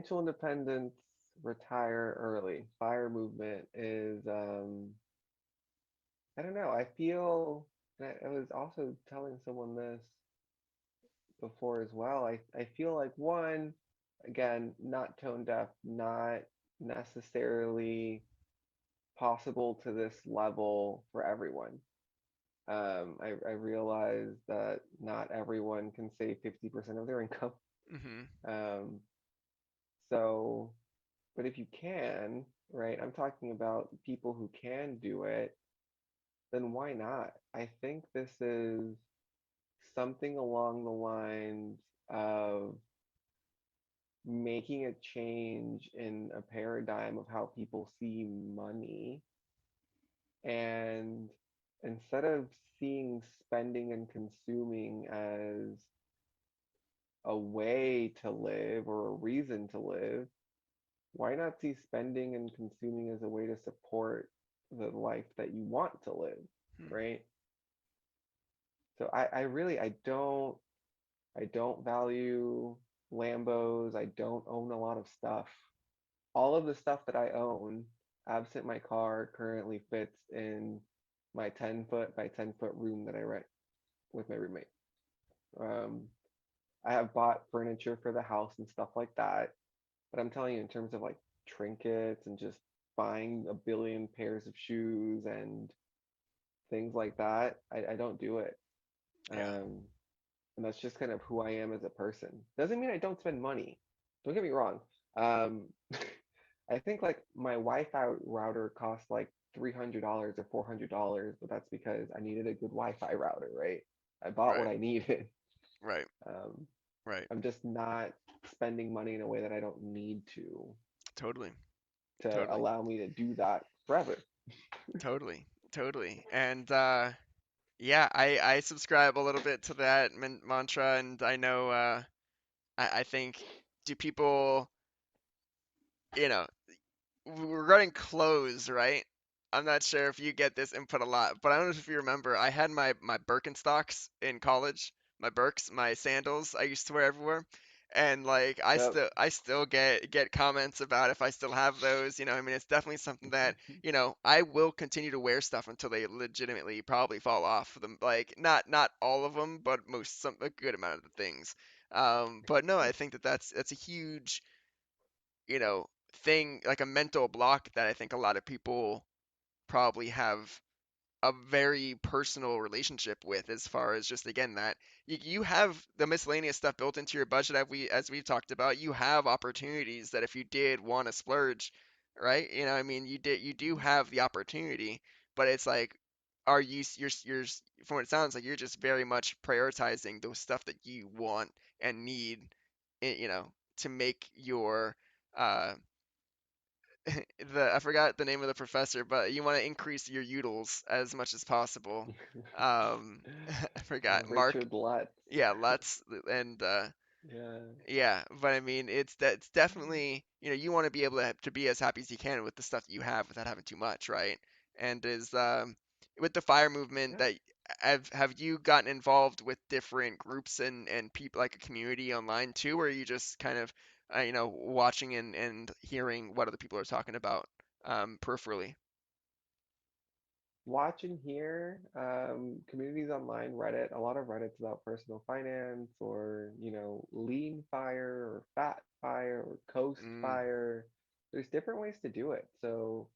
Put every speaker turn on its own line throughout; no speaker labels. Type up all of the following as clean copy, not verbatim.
financial independence, retire early. FIRE movement is I don't know. I feel, and I was also telling someone this before as well. I feel like one, again, not tone deaf, not necessarily possible to this level for everyone. I realize that not everyone can save 50% of their income.
Mm-hmm.
Um, so, but if you can, right, I'm talking about people who can do it, then why not? I think this is something along the lines of making a change in a paradigm of how people see money. And instead of seeing spending and consuming as a way to live or a reason to live, why not see spending and consuming as a way to support the life that you want to live,
Hmm.
right? So I really I don't value Lambos. I don't own a lot of stuff. All of the stuff that I own, absent my car, currently fits in my 10-foot by 10-foot room that I rent with my roommate. Um, I have bought furniture for the house and stuff like that, but I'm telling you, in terms of like trinkets and just buying a billion pairs of shoes and things like that, I don't do it.
Yeah.
Um, and that's just kind of who I am as a person. Doesn't mean I don't spend money. Don't get me wrong. Um, I think like my Wi-Fi router costs like $300 or $400, but that's because I needed a good Wi-Fi router, right? I bought what
Right.
I needed.
Right.
Um,
Right.
I'm just not spending money in a way that I don't need
Totally.
to
Totally.
allow me to do that forever.
Totally. Totally. And yeah, I subscribe a little bit to that mantra, and I know I think do people, you know, regarding clothes, right? I'm not sure if you get this input a lot, but I don't know if you remember, I had my Birkenstocks in college, my Birks, my sandals I used to wear everywhere. And like
Yep.
I still get comments about if I still have those, I mean it's definitely something that, I will continue to wear stuff until they legitimately probably fall off them. Like not all of them, but a good amount of the things. But no, I think that's a huge thing, like a mental block that I think a lot of people probably have a very personal relationship with, as far as just again that you have the miscellaneous stuff built into your budget, as we've talked about. You have opportunities that if you did want to splurge, right? I mean, you do have the opportunity, but it's like, are you're from what it sounds like, you're just very much prioritizing those stuff that you want and need, to make your uh I forgot the name of the professor, but you want to increase your utils as much as possible. I forgot Mark.
Richard Lutz.
Yeah, Lutz, and
Yeah.
yeah, but I mean, it's definitely, you want to be able to be as happy as you can with the stuff that you have without having too much, right? And is with the fire movement,
Yeah.
that have you gotten involved with different groups and people, like a community online too, or are you just kind of watching and hearing what other people are talking about peripherally?
Watch and hear communities online, Reddit, a lot of Reddit's about personal finance or, lean fire or fat fire or coast
Mm,
fire. There's different ways to do it. So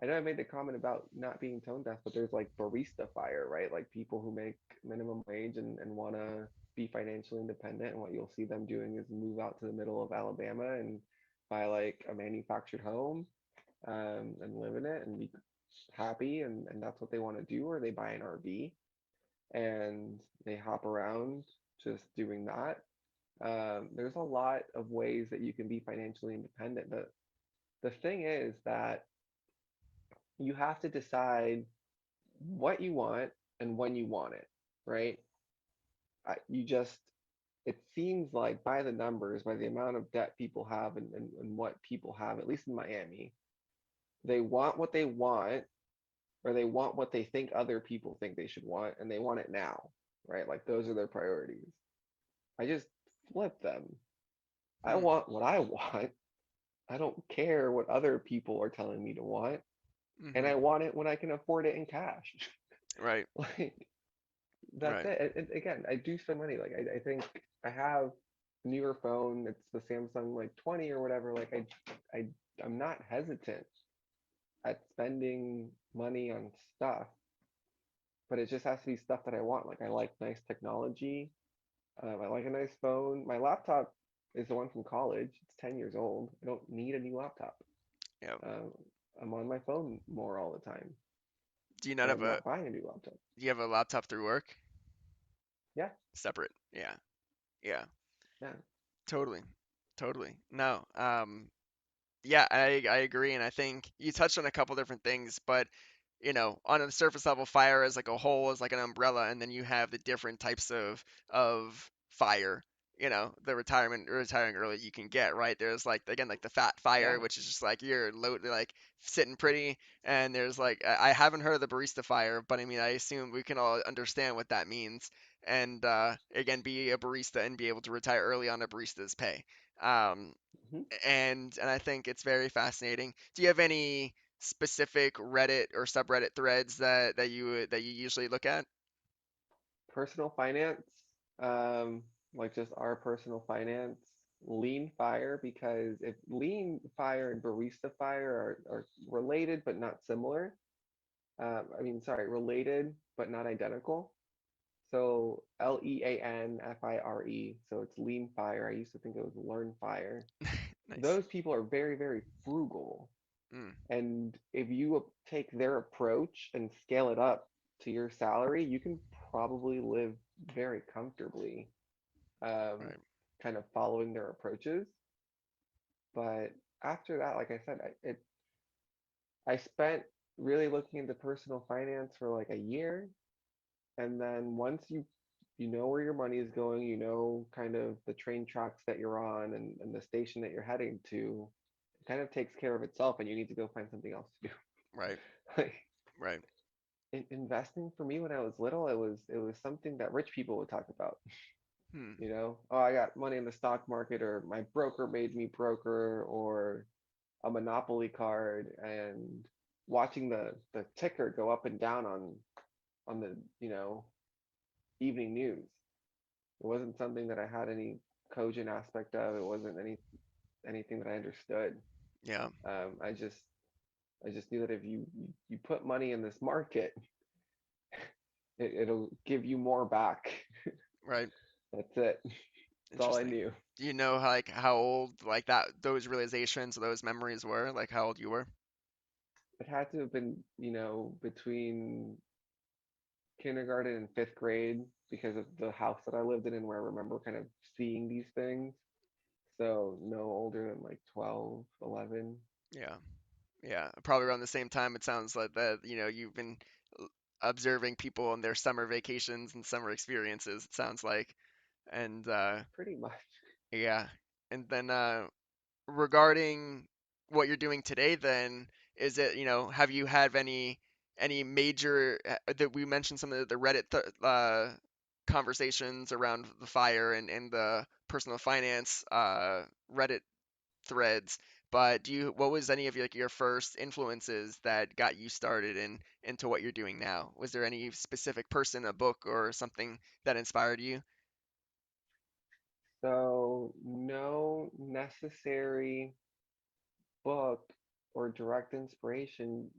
I know I made the comment about not being tone deaf, but there's like barista fire, right? Like people who make minimum wage and want to be financially independent. And what you'll see them doing is move out to the middle of Alabama and buy like a manufactured home and live in it and be happy. And that's what they want to do, or they buy an RV and they hop around just doing that. There's a lot of ways that you can be financially independent. The thing is that you have to decide what you want and when you want it, right? You just, it seems like by the numbers, by the amount of debt people have and what people have, at least in Miami, they want what they want, or they want what they think other people think they should want, and they want it now, right? Like those are their priorities. I just flip them. I
Mm,
want what I want. I don't care what other people are telling me to want, and
mm-hmm.
I want it when I can afford it in cash.
Right,
Like that's
right.
it. And again, I do spend money. Like I think I have a newer phone. It's the Samsung like 20 or whatever. Like I I'm not hesitant at spending money on stuff, but it just has to be stuff that I want. Like I like nice technology. I like a nice phone. My laptop is the one from college. It's 10 years old. I don't need a new laptop.
Yeah.
Um, I'm on my phone more all the time,
Do you not
but
have
I'm
a
not buying a new laptop.
do you have a laptop through work?
Yeah,
Separate. Yeah. Yeah.
yeah,
Totally. Totally. No. Yeah, I agree, and I think you touched on a couple different things, but on a surface level, fire as like a whole is like an umbrella, and then you have the different types of fire. The retiring early you can get, right? There's like again like the fat fire,
yeah.
which is just like you're like sitting pretty, and there's like I haven't heard of the barista fire, but I mean I assume we can all understand what that means, and again be a barista and be able to retire early on a barista's pay. Um,
Hmm.
and I think it's very fascinating. Do you have any specific Reddit or subreddit threads that you usually look at?
Personal finance, um, like just our personal finance, lean fire, because if lean fire and barista fire are related but not similar, I mean, sorry, related but not identical. So 𝗿𝗂𝘀𝗃, so it's lean fire. I used to think it was learn fire.
Nice.
Those people are very, very frugal.
Mm,
And if you take their approach and scale it up to your salary, you can probably live very comfortably, um,
right.
kind of following their approaches. But after that, like I said, I spent really looking into personal finance for like a year. And then once you know where your money is going, you know kind of the train tracks that you're on and the station that you're heading to, it kind of takes care of itself and you need to go find something else to do.
Right.
Like
Right.
investing for me when I was little, it was something that rich people would talk about.
Hmm.
Oh, I got money in the stock market, or my broker made me broker, or a Monopoly card, and watching the ticker go up and down on the evening news. It wasn't something that I had any cogent aspect of. It wasn't anything that I understood.
Yeah.
I just knew that if you put money in this market, it'll give you more back.
Right.
That's it. That's all I
Interesting.
knew.
Do you know like how old like that those realizations, those memories were? Like how old you were?
It had to have been, between kindergarten and fifth grade because of the house that I lived in and where I remember kind of seeing these things. So no older than like 12, 11.
Yeah. Yeah. Probably around the same time it sounds like that, you've been l- observing people on their summer vacations and summer experiences, it sounds like. And
Pretty much.
yeah. And then regarding what you're doing today, then is it, have you had any major that we mentioned some of the Reddit conversations around the fire and the personal finance Reddit threads, but what was any of your first influences that got you started into what you're doing now? Was there any specific person, a book, or something that inspired you?
So no necessary book or direct inspiration.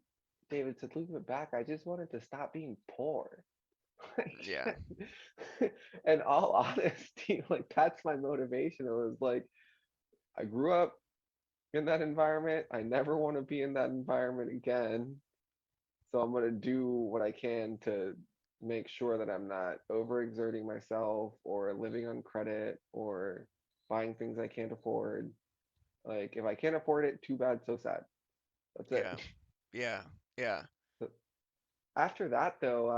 David said, leave it back. I just wanted to stop being poor.
Yeah,
Like, in all honesty, like that's my motivation. It was like I grew up in that environment. I never want to be in that environment again. So I'm gonna do what I can to make sure that I'm not overexerting myself or living on credit or buying things I can't afford. Like if I can't afford it, too bad, so sad. That's it.
yeah, yeah, yeah,
So after that though,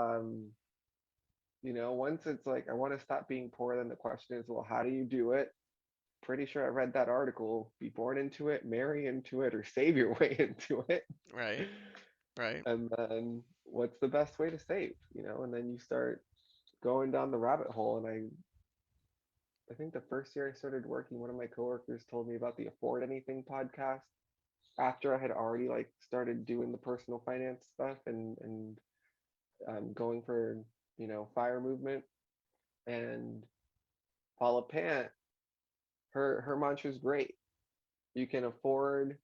once it's like I want to stop being poor, then the question is, well, how do you do it? Pretty sure I read that article, be born into it, marry into it, or save your way into it.
right, right.
And then what's the best way to save? And then you start going down the rabbit hole. And I think the first year I started working, one of my coworkers told me about the Afford Anything podcast after I had already like started doing the personal finance stuff and going for fire movement. And 𝗿𝗲𝗹, her mantra is great. You can afford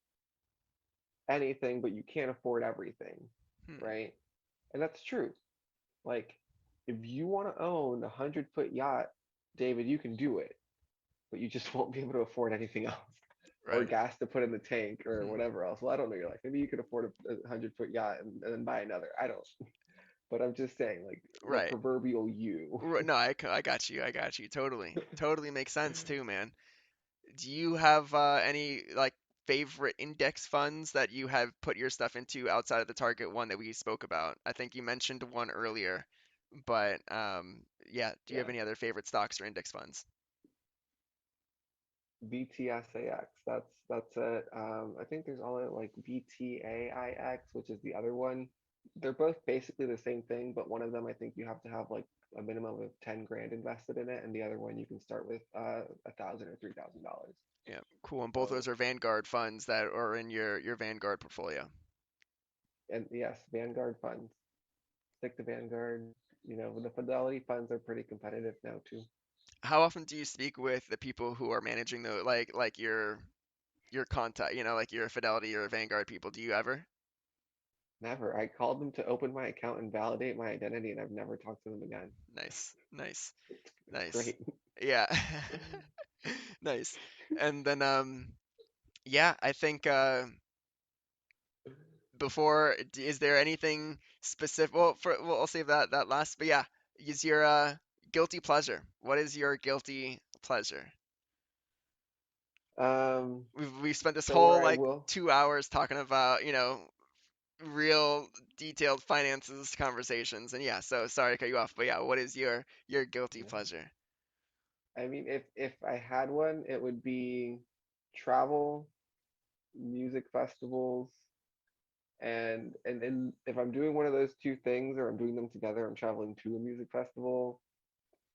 anything, but you can't afford everything,
Hmm.
right? And that's true. Like, if you want to own a 100-foot yacht, David, you can do it, but you just won't be able to afford anything else or
Right.
gas to put in the tank or
Hmm.
whatever else. Well, I don't know your life. Maybe you could afford a 100-foot yacht and then buy another. I don't. But I'm just saying, like the
Right.
proverbial you.
No, I got you. I got you. Totally. Totally makes sense too, man. Do you have any like favorite index funds that you have put your stuff into outside of the target one that we spoke about? I think you mentioned one earlier, but yeah, do you have
Yeah.
any other favorite stocks or index funds?
VTSAX. That's it. I think there's all like VTAIX, which is the other one. They're both basically the same thing, but one of them I think you have to have like a minimum of 10 grand invested in it, and the other one you can start with 1,000 or $3,000.
Yeah, cool. And both
So
those are Vanguard funds that are in your Vanguard portfolio.
and yes, Vanguard funds. Stick to Vanguard. The Fidelity funds are pretty competitive now too.
How often do you speak with the people who are managing the like your contact, like your Fidelity or Vanguard people? Do you ever?
Never. I called them to open my account and validate my identity, and I've never talked to them again.
Nice, nice,
It's
nice.
great.
Yeah. Nice. And then yeah, I think before is there anything specific? Well, I'll save that last. But yeah, is your guilty pleasure? What is your guilty pleasure?
Um,
We've spent this
so where
whole
I
like
will,
2 hours talking about, real detailed finances conversations. And yeah, so sorry to cut you off, but yeah, what is your guilty
yeah.
pleasure?
I mean, if I had one, it would be travel, music festivals, and if I'm doing one of those two things or I'm doing them together, I'm traveling to a music festival,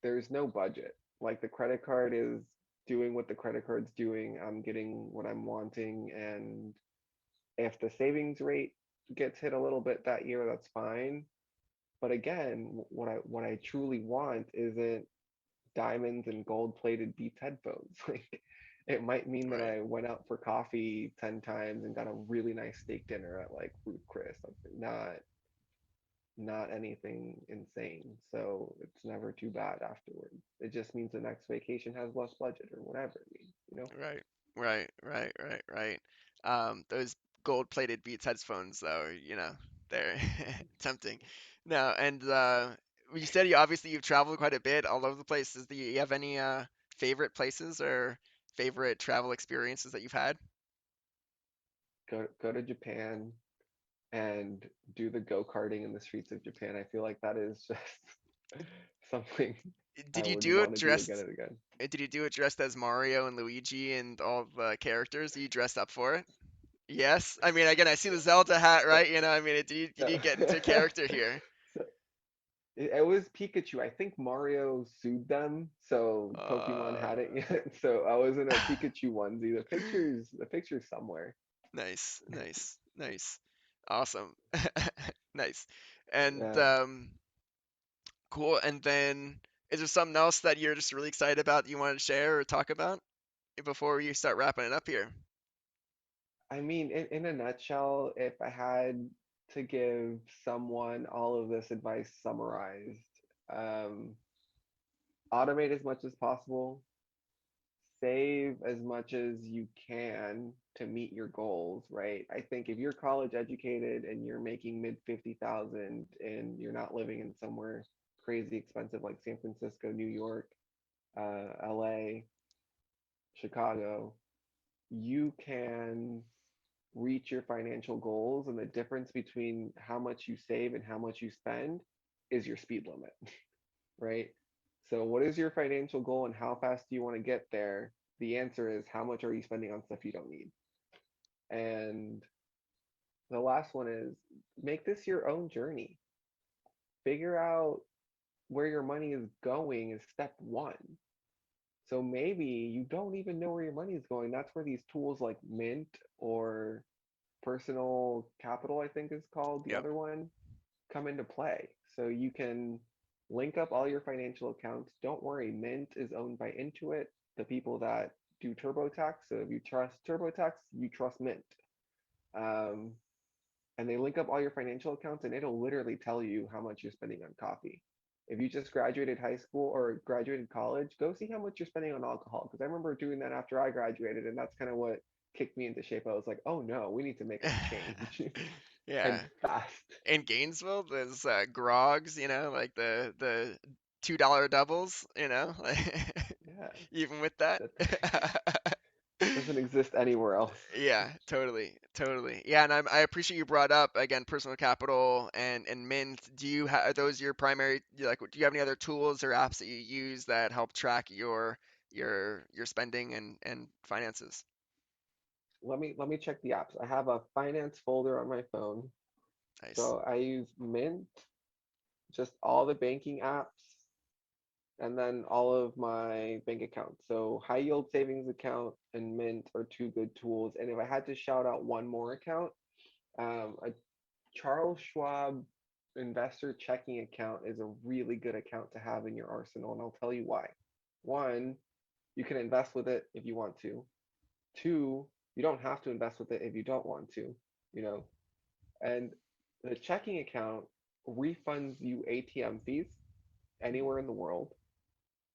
there's no budget. Like the credit card is doing what the credit card's doing. I'm getting what I'm wanting, and if the savings rate gets hit a little bit that year, that's fine. But again, what I truly want isn't diamonds and gold-plated Beats headphones. Like it might mean that
Right,
I went out for coffee 10 times and got a really nice steak dinner at like Ruth Chris. Like not anything insane. So it's never too bad afterwards. It just means the next vacation has less budget or whatever it means.
right, right. Those gold-plated Beats headphones, though, they're tempting. No, and you said you've traveled quite a bit all over the places. Do you have any favorite places or favorite travel experiences that you've had?
Go to Japan and do the go-karting in the streets of Japan. I feel like that is just something I
Did you
would
do
want
it
to do again
dressed?
and again.
Did you do it dressed as Mario and Luigi and all the characters? You dressed up for it? Yes. I mean, again, I see the Zelda hat,
So,
right? I mean, did
no.
you get into character here?
So it was Pikachu. I think Mario sued them, so Pokemon
Uh,
hadn't yet. So I was in a Pikachu onesie. The picture's somewhere.
nice, nice, nice, awesome, nice, and
Yeah.
cool. And then, is there something else that you're just really excited about that you wanted to share or talk about before we start wrapping it up here?
I mean, in a nutshell, if I had to give someone all of this advice summarized, um, automate as much as possible, save as much as you can to meet your goals, right? I think if you're college educated and you're making mid 50,000 and you're not living in somewhere crazy expensive like San Francisco, New York, LA, Chicago, you can reach your financial goals. And the difference between how much you save and how much you spend is your speed limit, right? So, what is your financial goal and how fast do you want to get there? The answer is how much are you spending on stuff you don't need? And the last one is make this your own journey. Figure out where your money is going is step one. So maybe you don't even know where your money is going. That's where these tools like Mint or Personal Capital, I think is called the
Yep.
other one, come into play. So you can link up all your financial accounts. Don't worry, Mint is owned by Intuit, the people that do TurboTax. So if you trust TurboTax, you trust Mint. Um, and they link up all your financial accounts and it'll literally tell you how much you're spending on coffee. If you just graduated high school or graduated college, go see how much you're spending on alcohol. Because I remember doing that after I graduated, and that's kind of what kicked me into shape. I was like, oh no, we need to make a change
Yeah.
and fast.
In Gainesville, there's grogs, like the $2 doubles,
Yeah,
even with that.
that doesn't exist anywhere else.
Yeah, totally, totally. Yeah, and I appreciate you brought up again personal capital and Mint. Are those your primary, like, do you have any other tools or apps that you use that help track your spending and finances?
Let me check the apps. I have a finance folder on my phone.
Nice.
So I use Mint, just all the banking apps, and then all of my bank accounts. So high yield savings account and Mint are two good tools. And if I had to shout out one more account, a Charles Schwab investor checking account is a really good account to have in your arsenal, and I'll tell you why. One, you can invest with it if you want to. Two, you don't have to invest with it if you don't want to, you know. And the checking account refunds you ATM fees anywhere in the world,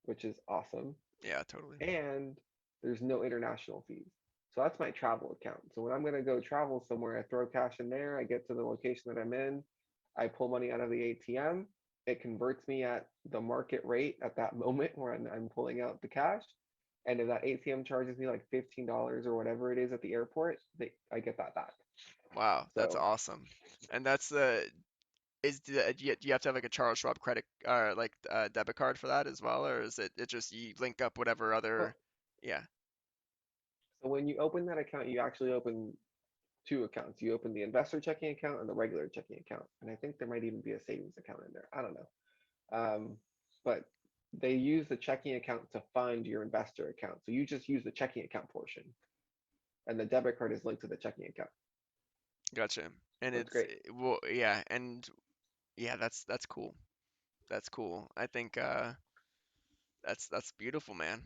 which is awesome.
Yeah, totally.
And there's no international fees. So that's my travel account. So when I'm going to go travel somewhere, I throw cash in there, I get to the location that I'm in, I pull money out of the ATM, it converts me at the market rate at that moment where I'm pulling out the cash. And if that ATM charges me like $15 or whatever it is at the airport, I get that back.
Wow, that's
So
awesome. And that's the is do you have to have like a Charles Schwab credit like debit card for that as well, or is it just you link up whatever other?
well,
Yeah,
so when you open that account, you actually open two accounts. You open the investor checking account and the regular checking account. And I think there might even be a savings account in there. I don't know. But they use the checking account to fund your investor account. So you just use the checking account portion, and the debit card is linked to the checking account.
gotcha. And
So it's great.
well, yeah, and yeah, that's cool. That's cool. I think that's beautiful, man.